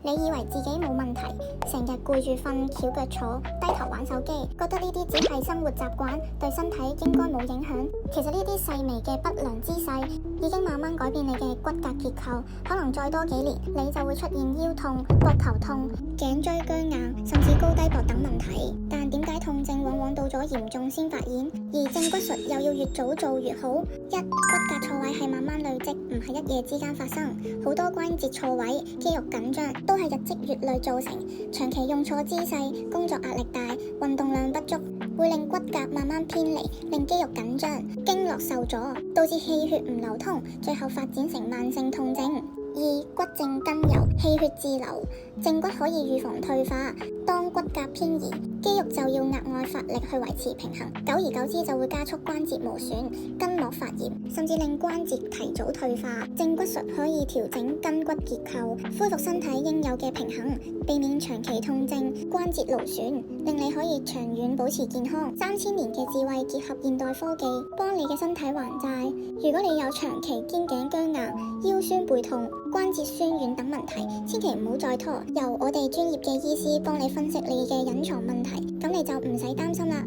你以為自己冇問題，成日顧住瞓、翹腳坐、低頭玩手機，覺得呢啲只係生活習慣，對身體應該冇影響。其實呢啲細微嘅不良姿勢已經慢慢改變你嘅骨骼結構，可能再多幾年，你就會出現腰痛、膊頭痛、頸椎僵硬，甚至高低膊等問題。但點解痛症往往到咗嚴重先發現？而正骨術又要越早做越好。一、骨骼錯位係慢慢累積，唔係一夜之間發生。好多關節錯位、肌肉緊張都係日積月累造成。長期用錯姿勢、工作壓力大、運動量不足，會令骨骼慢慢偏離，令肌肉緊張、經絡受阻，導致氣血唔流通，最後發展成慢性痛症。二、骨正根由，氣血自流，正骨可以預防退化。當骨骼偏移，肌肉就要額外發力去維持平衡，久而久之就會加速關節磨損、筋膜發炎，甚至令關節提早退化。正骨術可以調整筋骨結構，恢復身體應有嘅平衡，避免長期痛症、關節勞損，令你可以長遠保持健康。3000年嘅智慧結合現代科技，幫你嘅身體還債。如果你有長期肩頸僵硬、腰酸背痛、關節酸軟等問題，千祈唔好再拖，由我哋專業嘅醫師幫你分析你嘅隱藏問題，咁你就唔使擔心啦。